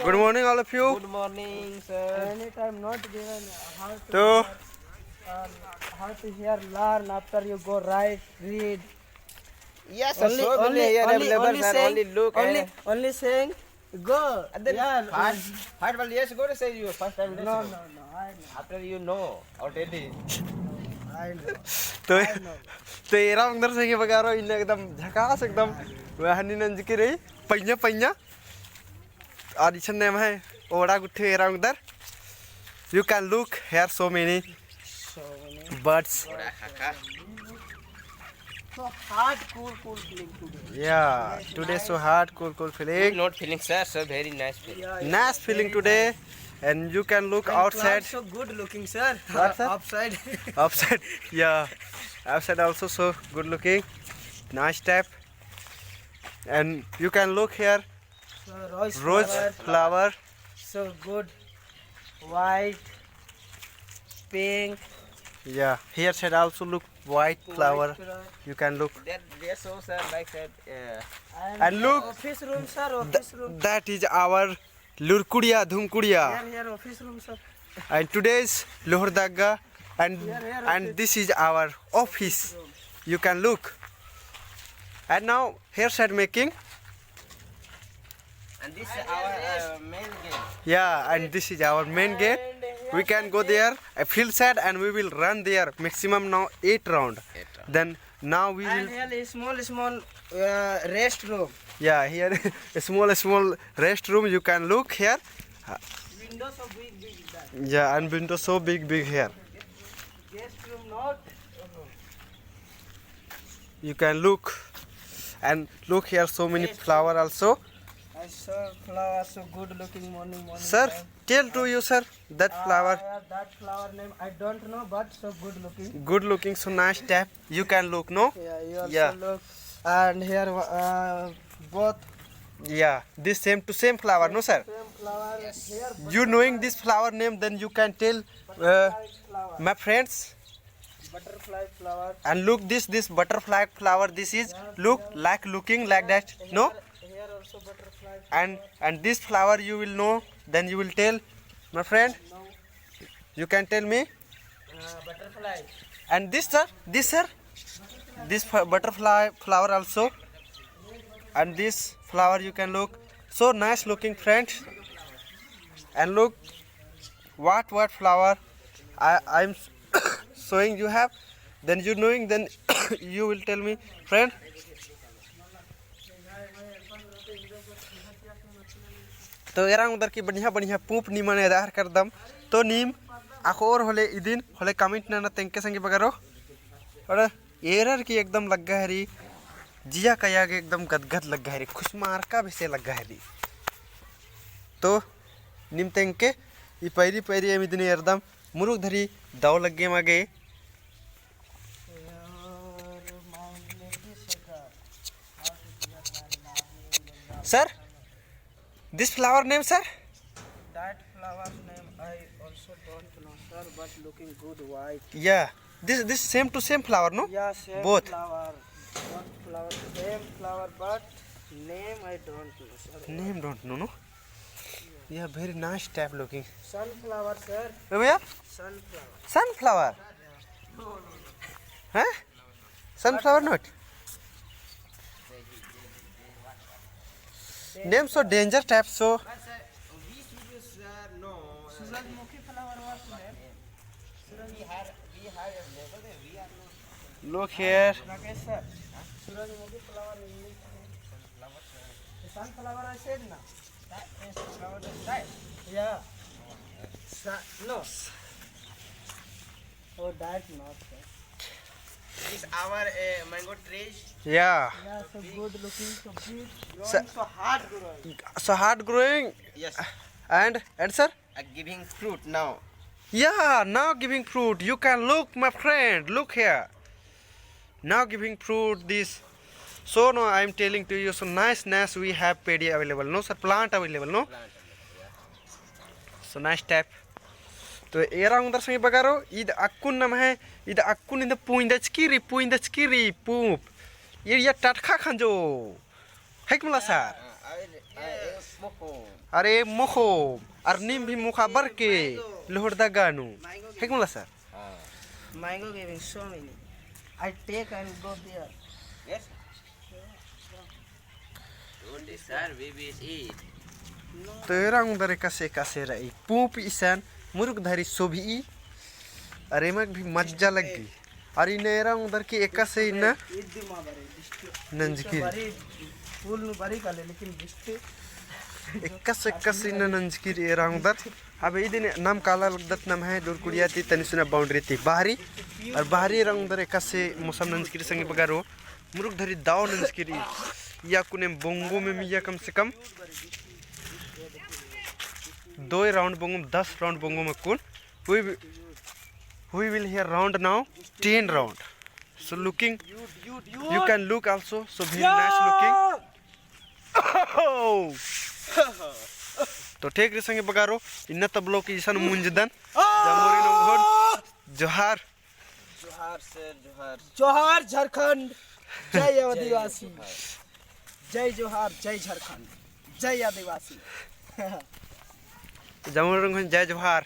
Good morning, all of you. Good morning, sir. Anytime not given So, how to hear, learn after you go right, read. Yes, sir. So many here available, sir. Only look. Only saying go. And then Yeah. first well, yes, go to say you first time. No, I know. After you know already. I know. तो तेरा अंदर से ये वगैरह इन्हें एकदम झकास एकदम वहनी नंज की रही पहिया पहिया आदिशन नेम है ओड़ा गुट्ठे एरा अंदर you can look here so many birds. So hard, cool feeling today. Yeah, today so hard, cool feeling. Not feeling, sir. So very nice feeling. Nice feeling today, and you can look outside. So good looking, sir. What, sir? Upside. Outside, yeah, outside also so good looking. Nice step, and you can look here. So Rose flower. So good. White, pink. Yeah, here side also look white flower. You can look. That so, sir, like that. And look, Office room, sir. Office room. that is our Lurkudia Dhumkudia. Here, office room, sir. And today's Lohordaga, and Here, this is our office. You can look. And now here side making. And this is our main gate. Yeah, and this is our main gate. We can go there, a field side, and we will run there maximum now 8 round. Then now we And will. here is small rest room. Yeah, here a small restroom. You can look here. Windows so big that. Yeah, and window so big here. Guest room not. You can look, and look here so many flower also. I saw flower so good looking morning. Sir, time. tell to you, sir, that flower. That flower name I don't know, but so good looking. Good looking, so nice step. You can look, no? Yeah, you also Yeah. look. And here both Yeah, this same flower, no, sir? same flower. Here You knowing this flower name, then you can tell butterfly flower. my friends. Butterfly flower. And look this butterfly flower. This is look like looking like that, no? Here also butterfly. And this flower you will know. Then you will tell, my friend. No. You can tell me. Butterfly. And this sir, this butterfly flower also. And this flower you can look so nice looking, friends. And look what flower I'm showing you have. Then you knowing, then you will tell me, friend. तो era उधर की बढ़िया पूप नीमन आधार कर दम तो नीम आखो और होले इदिन होले कमेंट ना तेंके संगे बगरो और एरर की एकदम लग गया हरी जिया कया के एकदम गदगद लग गया हरी खुश मार का भी से लग गया हरी तो नीम तेंके ये पैरी एमिदिन एकदम मुरुग धरी दाव लग गए मागे sir this flower name, sir? That flower name I also don't know, sir, but looking good white. Yeah, this same to same flower, no? Yeah, same Both. flower. Both flower, same flower, but name I don't know, sir. Name don't know, no? Yeah, very nice type looking. Sunflower, sir. Oh yeah, Sunflower. sunflower. Huh? Sunflower not. Name so danger type so. No. Surajmukhi flower was there. Look here. Rakesh sir. Surajmukhi flower English. Sunflower I said na. That is flower that. Yeah. No. Oh, that not. Sir. This our mango trees. Yeah. Yeah, so good looking, so big, growing, Sir. so hard growing. So hard growing Yes. and sir. Giving fruit now. Yeah, now giving fruit. You can look, my friend. Look here. Now giving fruit. This. So no, I am telling to you. So nice. We have paddy available. No, sir. Plant available. No. So nice type. तो era उधर से बगारो इद अक्कुन नाम है इद अक्कुन इंद पुइंदचकीरी पूप ये टटखा खंजो है कुमला sir अरे मोखो और नीम भी मुखा बर के लोहड़ दा गानु ठीक मला sir Mango giving so many. I take and go there. Yes. Only sir, we will eat. तो एरंग दरे कसे कसे रही पूप ईसान मुरुक धरी सोभी अरे मग भी मज्जा लग गई अरे ने एरंग दर की एक से इन्ना नंजकीर फूल नु बड़ी काले लेकिन दिष्टे एक से इन्ना नंजकीर एरंग दर अब ये दिन नाम काला लगदत नाम है दूर कुड़िया थी तनी सुना बाउंड्री थी बाहरी और बाहरी रंग दर एक से मौसम नंजकीर संगे बगारो मुरुक धरी दाव नंजकीर या कुने बोंगो में मिया कम से कम 2 राउंड बोंगो 10 राउंड बोंगो में कुल we will hear round now 10 round so looking you can look also so very nice looking तो ठीक रे संगे बगारो इन्ना तबलो की जैसा मुंजदन जामोरी नंगोन जोहार जोहार सर जोहार जोहार झारखंड जय आदिवासी जय जोहार जय झारखंड जय आदिवासी जामोरी नंगोन जय जोहार